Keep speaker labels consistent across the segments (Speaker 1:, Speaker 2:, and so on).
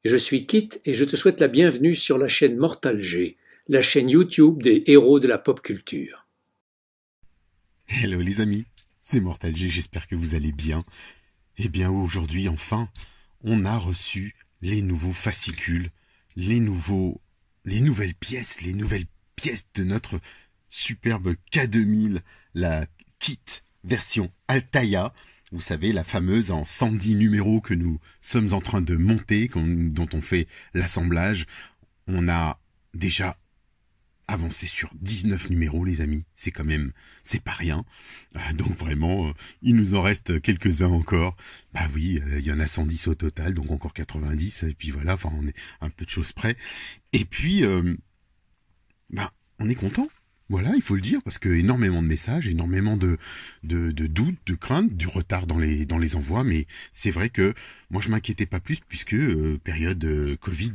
Speaker 1: Je suis Kit et je te souhaite la bienvenue sur la chaîne Mortalg, la chaîne YouTube des héros de la pop culture.
Speaker 2: Hello les amis, c'est Mortalg, j'espère que vous allez bien. Eh bien aujourd'hui enfin, on a reçu les nouveaux fascicules, les nouvelles pièces de notre superbe K2000, la Kit version Altaïa. Vous savez, la fameuse en 110 numéros que nous sommes en train de monter, dont on fait l'assemblage. On a déjà avancé sur 19 numéros, les amis. C'est pas rien. Donc vraiment, il nous en reste quelques-uns encore. Bah oui, il y en a 110 au total, donc encore 90. Et puis voilà, enfin, on est un peu de choses près. Et puis, on est content. Voilà, il faut le dire, parce que énormément de messages, énormément de doutes, de craintes, du retard dans les envois, mais c'est vrai que moi je m'inquiétais pas plus, puisque période Covid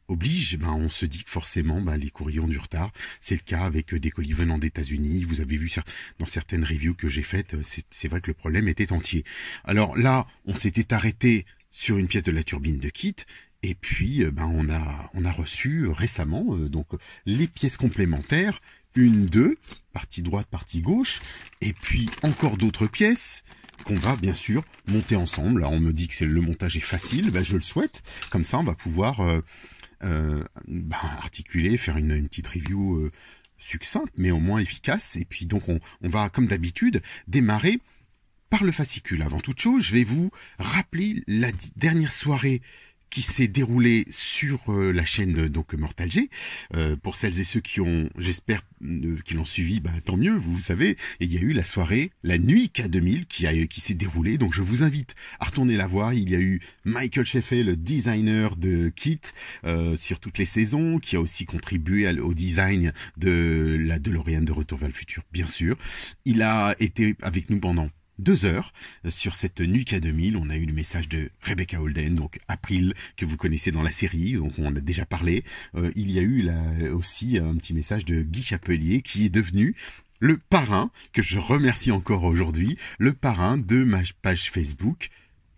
Speaker 2: oblige, on se dit que forcément les courriers ont du retard. C'est le cas avec des colis venant d'États-Unis. Vous avez vu dans certaines reviews que j'ai faites, c'est vrai que le problème était entier. Alors là, on s'était arrêté sur une pièce de la turbine de Kit. Et puis, on a reçu récemment donc les pièces complémentaires, 1, 2, partie droite, partie gauche, et puis encore d'autres pièces qu'on va bien sûr monter ensemble. Là, on me dit que le montage est facile, je le souhaite. Comme ça, on va pouvoir articuler, faire une petite review succincte, mais au moins efficace. Et puis donc, on va, comme d'habitude, démarrer par le fascicule. Avant toute chose, je vais vous rappeler la dernière soirée qui s'est déroulée sur la chaîne donc Mortalg. Pour celles et ceux qui ont, j'espère, qui l'ont suivi, tant mieux, vous savez. Et il y a eu la soirée, la nuit K2000 qui s'est déroulée. Donc je vous invite à retourner la voir. Il y a eu Michael Sheffey, le designer de Kit, sur toutes les saisons, qui a aussi contribué au design de la DeLorean de Retour vers le futur, bien sûr. Il a été avec nous pendant 2 heures sur cette nuit K2000. On a eu le message de Rebecca Holden, donc April, que vous connaissez dans la série, donc on en a déjà parlé. Il y a eu aussi un petit message de Guy Chapelier, qui est devenu le parrain, que je remercie encore aujourd'hui, le parrain de ma page Facebook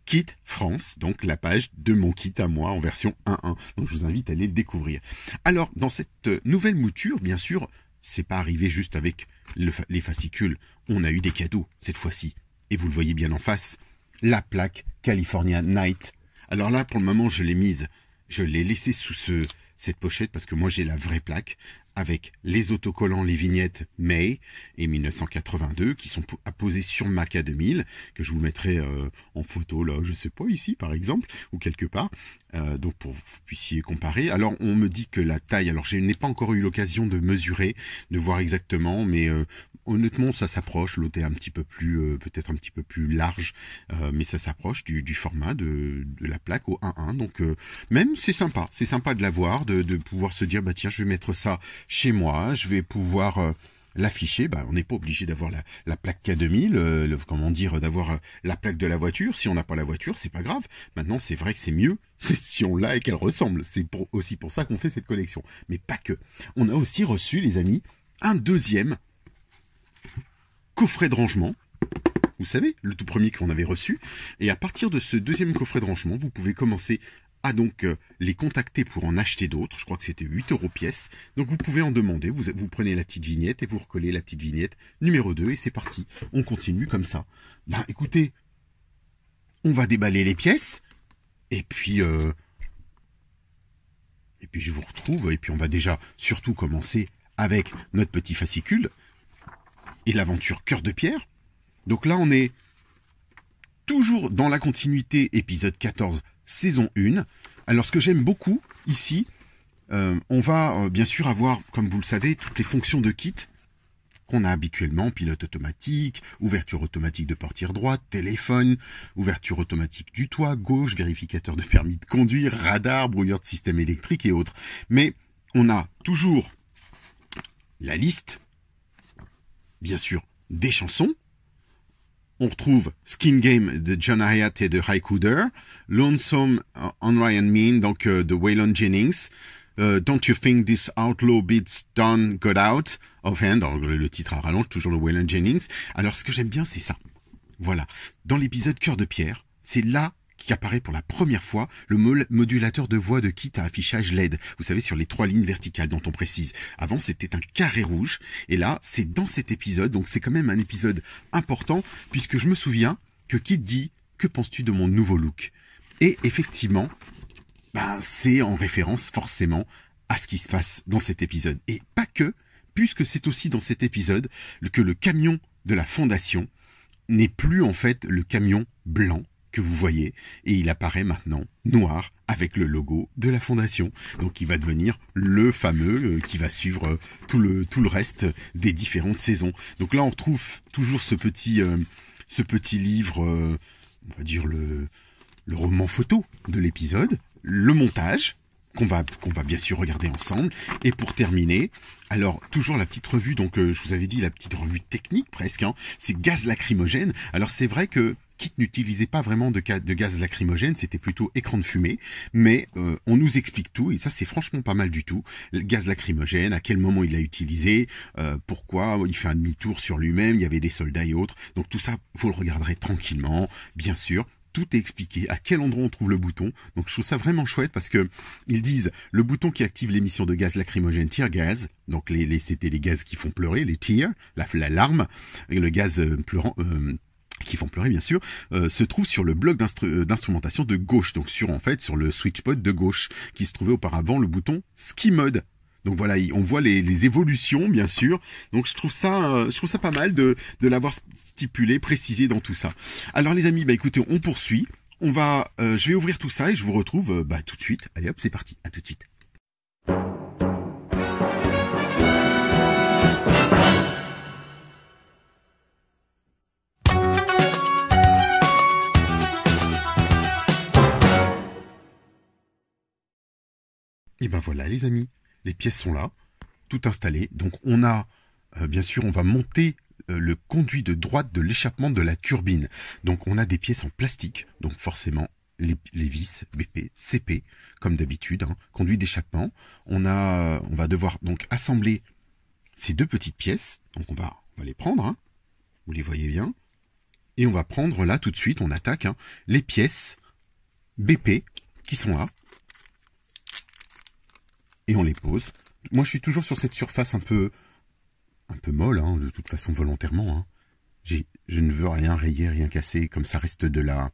Speaker 2: Kit France, donc la page de mon kit à moi en version 1.1. Donc je vous invite à aller le découvrir. Alors, dans cette nouvelle mouture, bien sûr, c'est pas arrivé juste avec les fascicules. On a eu des cadeaux cette fois-ci. Et vous le voyez bien en face, la plaque California Night. Alors là, pour le moment, je l'ai laissée sous cette pochette parce que moi, j'ai la vraie plaque avec les autocollants, les vignettes May et 1982 qui sont apposés sur ma K2000, que je vous mettrai en photo là, je sais pas, ici par exemple, ou quelque part, donc pour que vous puissiez comparer. Alors on me dit que la taille, alors je n'ai pas encore eu l'occasion de mesurer, de voir exactement, mais honnêtement ça s'approche, l'autre est un petit peu plus, peut-être un petit peu plus large, mais ça s'approche du format de la plaque au 1.1, donc même c'est sympa de l'avoir, de pouvoir se dire tiens, je vais mettre ça chez moi, je vais pouvoir l'afficher. On n'est pas obligé d'avoir la plaque K2000, d'avoir la plaque de la voiture. Si on n'a pas la voiture, c'est pas grave. Maintenant, c'est vrai que c'est mieux si on l'a et qu'elle ressemble. C'est aussi pour ça qu'on fait cette collection. Mais pas que. On a aussi reçu, les amis, un deuxième coffret de rangement. Vous savez, le tout premier qu'on avait reçu. Et à partir de ce deuxième coffret de rangement, vous pouvez commencer à donc les contacter pour en acheter d'autres. Je crois que c'était 8 € pièce. Donc vous pouvez en demander. Vous prenez la petite vignette et vous recollez la petite vignette numéro 2 et c'est parti. On continue comme ça. Écoutez, on va déballer les pièces et puis je vous retrouve et puis on va déjà surtout commencer avec notre petit fascicule et l'aventure Cœur de Pierre. Donc là, on est toujours dans la continuité épisode 14, saison 1. Alors, ce que j'aime beaucoup ici, on va bien sûr avoir, comme vous le savez, toutes les fonctions de Kit qu'on a habituellement, pilote automatique, ouverture automatique de portière droite, téléphone, ouverture automatique du toit gauche, vérificateur de permis de conduire, radar, brouilleur de système électrique et autres. Mais on a toujours la liste, bien sûr, des chansons. On retrouve Skin Game de John Hyatt et de Haikuder, Lonesome on Ryan Mean, donc de Waylon Jennings, Don't You Think This Outlaw Beats Done Got Out of Hand, alors, le titre à rallonge, toujours de Waylon Jennings. Alors ce que j'aime bien, c'est ça. Voilà. Dans l'épisode Cœur de Pierre, c'est là qui apparaît pour la première fois le modulateur de voix de kit à affichage LED. Vous savez, sur les 3 lignes verticales dont on précise. Avant, c'était un carré rouge. Et là, c'est dans cet épisode. Donc, c'est quand même un épisode important puisque je me souviens que Kit dit « Que penses-tu de mon nouveau look ?» Et effectivement, c'est en référence forcément à ce qui se passe dans cet épisode. Et pas que, puisque c'est aussi dans cet épisode que le camion de la Fondation n'est plus en fait le camion blanc que vous voyez, et il apparaît maintenant noir avec le logo de la Fondation. Donc il va devenir le fameux qui va suivre tout le reste des différentes saisons. Donc là on retrouve toujours ce petit livre, on va dire le roman photo de l'épisode, le montage, qu'on va bien sûr regarder ensemble. Et pour terminer, alors toujours la petite revue, donc je vous avais dit la petite revue technique presque, hein, c'est gaz lacrymogène. Alors c'est vrai que Kit n'utilisait pas vraiment de gaz lacrymogène, c'était plutôt écran de fumée, mais on nous explique tout, et ça c'est franchement pas mal du tout. Le gaz lacrymogène, à quel moment il l'a utilisé, pourquoi il fait un demi-tour sur lui-même, il y avait des soldats et autres. Donc tout ça, vous le regarderez tranquillement, bien sûr. Tout est expliqué, à quel endroit on trouve le bouton. Donc je trouve ça vraiment chouette parce que ils disent le bouton qui active l'émission de gaz lacrymogène tear gas, donc c'était les gaz qui font pleurer, les tears, la larme, et le gaz pleurant, qui font pleurer bien sûr, se trouve sur le bloc d'instrumentation de gauche, donc sur le switchpod de gauche, qui se trouvait auparavant le bouton ski mode. Donc voilà, on voit les évolutions, bien sûr. Donc je trouve ça pas mal de l'avoir stipulé, précisé dans tout ça. Alors les amis, écoutez, on poursuit. Je vais ouvrir tout ça et je vous retrouve tout de suite. Allez hop, c'est parti. À tout de suite. Et voilà les amis. Les pièces sont là, tout installé. Donc on a, bien sûr, on va monter le conduit de droite de l'échappement de la turbine. Donc on a des pièces en plastique, donc forcément les vis BP, CP, comme d'habitude, hein, conduit d'échappement. On va devoir donc assembler ces 2 petites pièces. Donc on va les prendre, hein, vous les voyez bien. Et on va prendre là tout de suite, on attaque les pièces BP qui sont là. Et on les pose. Moi, je suis toujours sur cette surface un peu molle, hein, de toute façon volontairement. Hein. Je ne veux rien rayer, rien casser, comme ça reste de la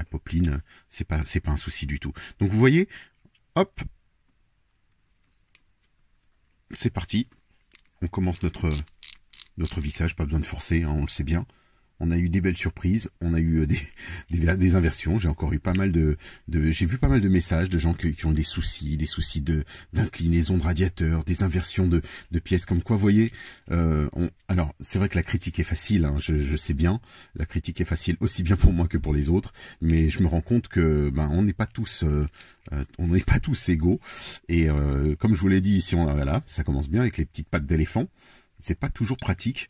Speaker 2: popeline. C'est pas un souci du tout. Donc vous voyez, hop, c'est parti. On commence notre vissage, pas besoin de forcer, hein, on le sait bien. On a eu des belles surprises, on a eu des inversions. J'ai encore eu pas mal j'ai vu pas mal de messages de gens qui ont des soucis d'inclinaison de radiateur, des inversions de pièces, comme quoi, vous voyez. Alors, c'est vrai que la critique est facile, hein, je sais bien. La critique est facile aussi bien pour moi que pour les autres, mais je me rends compte que on n'est pas tous égaux. Et comme je vous l'ai dit ici, voilà, ça commence bien avec les petites pattes d'éléphant. C'est pas toujours pratique.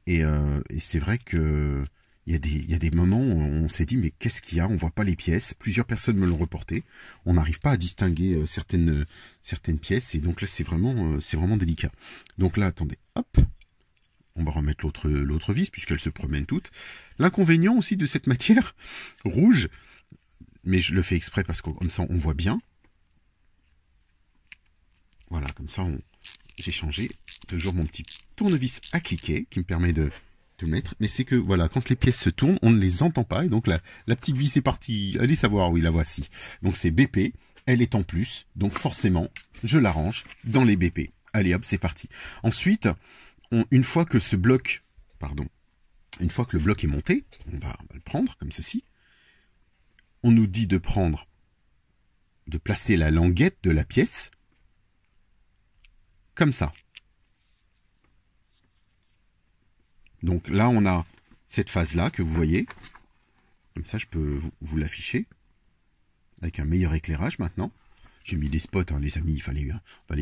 Speaker 2: Et c'est vrai que il y a des moments où on s'est dit mais qu'est-ce qu'il y a, on voit pas les pièces. Plusieurs personnes me l'ont reporté. On n'arrive pas à distinguer certaines pièces, et donc là c'est vraiment délicat. Donc là attendez, hop, on va remettre l'autre vis puisqu'elle se promène toute. L'inconvénient aussi de cette matière rouge, mais je le fais exprès parce que comme ça on voit bien. Voilà, comme ça j'ai changé toujours mon petit tournevis à cliquer qui me permet de le mettre. Mais c'est que voilà, quand les pièces se tournent, on ne les entend pas. Et donc la petite vis est partie. Allez savoir, oui, la voici. Donc c'est BP, elle est en plus. Donc forcément, je la range dans les BP. Allez hop, c'est parti. Ensuite, une fois que le bloc est monté, on va le prendre comme ceci. On nous dit de placer la languette de la pièce comme ça. Donc là, on a cette phase-là que vous voyez. Comme ça, je peux vous l'afficher avec un meilleur éclairage maintenant. J'ai mis des spots, hein, les amis, il fallait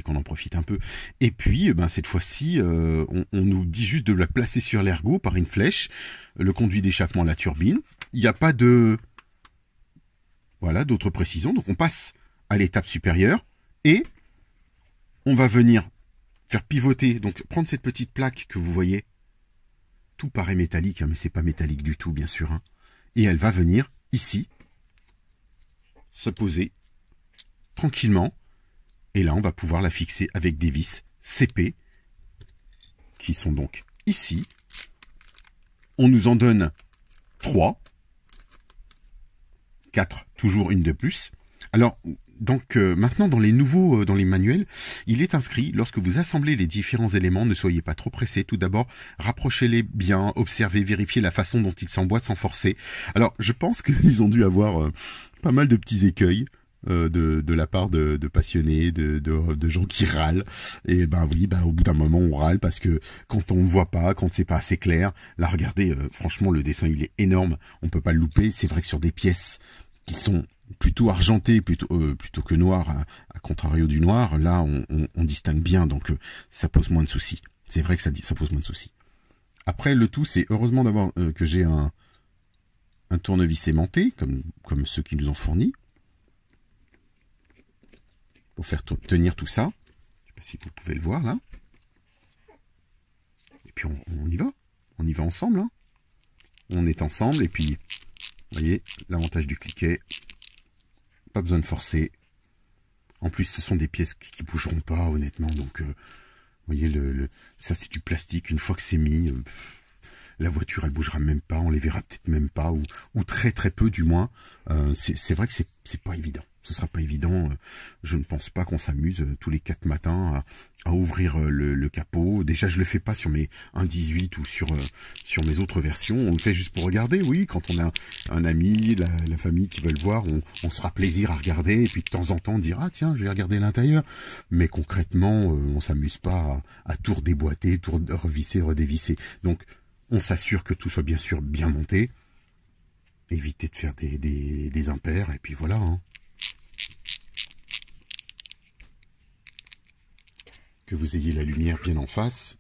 Speaker 2: qu'on en profite un peu. Et puis, cette fois-ci, on nous dit juste de la placer sur l'ergot par une flèche, le conduit d'échappement à la turbine. Il n'y a pas d'autres précisions. Donc, on passe à l'étape supérieure et on va venir faire pivoter, donc prendre cette petite plaque que vous voyez. Tout paraît métallique, hein, mais c'est pas métallique du tout, bien sûr. Hein. Et elle va venir ici, se poser tranquillement. Et là, on va pouvoir la fixer avec des vis CP qui sont donc ici. On nous en donne 3. 4, toujours une de plus. Alors, donc maintenant dans les nouveaux, dans les manuels, il est inscrit, lorsque vous assemblez les différents éléments, ne soyez pas trop pressés. Tout d'abord, rapprochez-les bien, observez, vérifiez la façon dont ils s'emboîtent sans forcer. Alors, je pense qu'ils ont dû avoir pas mal de petits écueils de la part de passionnés, de gens qui râlent. Et ben oui, au bout d'un moment, on râle parce que quand on ne voit pas, quand c'est pas assez clair, là, regardez, franchement, le dessin, il est énorme. On peut pas le louper. C'est vrai que sur des pièces qui sont plutôt argentées, plutôt que noires, à contrario du noir, là, on distingue bien, donc ça pose moins de soucis. C'est vrai que ça pose moins de soucis. Après, le tout, c'est heureusement d'avoir que j'ai un tournevis aimanté, comme ceux qui nous ont fournis, pour faire tenir tout ça. Je sais pas si vous pouvez le voir, là. Et puis, on y va. On y va ensemble, hein. On est ensemble, et puis... Vous voyez, l'avantage du cliquet, pas besoin de forcer. En plus, ce sont des pièces qui bougeront pas, honnêtement. Donc, vous voyez, ça c'est du plastique. Une fois que c'est mis, la voiture, elle bougera même pas. On les verra peut-être même pas, ou très très peu du moins. C'est vrai que c'est pas évident. Ce sera pas évident. Je ne pense pas qu'on s'amuse tous les 4 matins à ouvrir le capot. Déjà, je le fais pas sur mes 1.18 ou sur mes autres versions. On le fait juste pour regarder. Oui, quand on a un ami, la famille qui veulent voir, on se fera plaisir à regarder. Et puis de temps en temps, dire ah tiens, je vais regarder l'intérieur. Mais concrètement, on s'amuse pas à tout redéboîter, tout revisser, redévisser. Donc, on s'assure que tout soit bien sûr bien monté. Éviter de faire des impairs. Et puis voilà. Hein. Que vous ayez la lumière bien en face.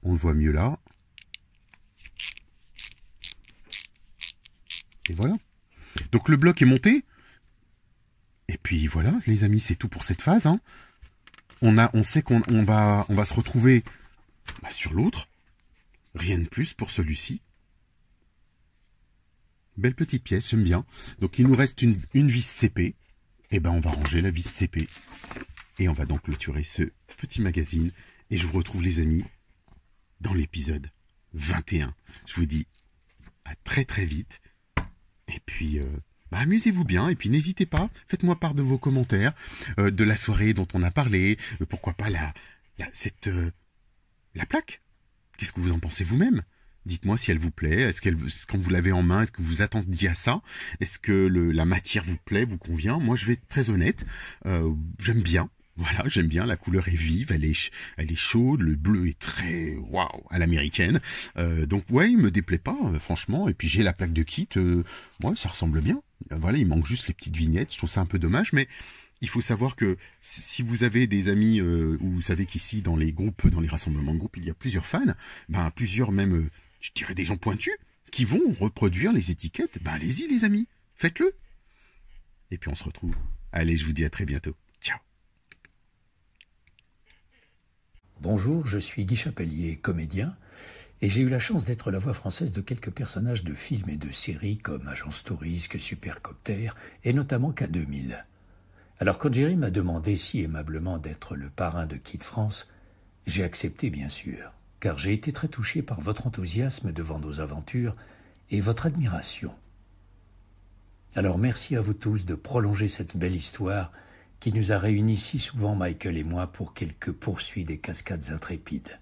Speaker 2: On le voit mieux là. Et voilà. Donc le bloc est monté. Et puis voilà, les amis, c'est tout pour cette phase. Hein. On sait qu'on va se retrouver sur l'autre. Rien de plus pour celui-ci. Belle petite pièce, j'aime bien. Donc il nous reste une vis CP. Et ben on va ranger la vis CP. Et on va donc clôturer ce petit magazine. Et je vous retrouve les amis dans l'épisode 21. Je vous dis à très très vite. Et puis amusez-vous bien. Et puis n'hésitez pas, faites-moi part de vos commentaires, de la soirée dont on a parlé. Pourquoi pas la plaque. Qu'est-ce que vous en pensez vous-même? Dites-moi si elle vous plaît. Est-ce quand vous l'avez en main, est-ce que vous attendiez à ça? Est-ce que la matière vous plaît, vous convient? Moi, je vais être très honnête. J'aime bien. Voilà, j'aime bien. La couleur est vive, elle est chaude. Le bleu est très waouh à l'américaine. Donc ouais, il me déplaît pas, franchement. Et puis j'ai la plaque de kit. Ouais, ça ressemble bien. Voilà, il manque juste les petites vignettes. Je trouve ça un peu dommage, mais il faut savoir que si vous avez des amis, ou vous savez qu'ici dans les groupes, dans les rassemblements de groupes, il y a plusieurs fans, plusieurs même, je dirais des gens pointus, qui vont reproduire les étiquettes. Allez-y les amis, faites-le. Et puis on se retrouve. Allez, je vous dis à très bientôt. Ciao.
Speaker 1: Bonjour, je suis Guy Chapelier, comédien, et j'ai eu la chance d'être la voix française de quelques personnages de films et de séries comme Agence Tourisque, Supercopter et notamment K2000. Alors quand Jerry m'a demandé si aimablement d'être le parrain de Kid France, j'ai accepté bien sûr, car j'ai été très touché par votre enthousiasme devant nos aventures et votre admiration. Alors merci à vous tous de prolonger cette belle histoire qui nous a réunis si souvent Michael et moi pour quelques poursuites des cascades intrépides.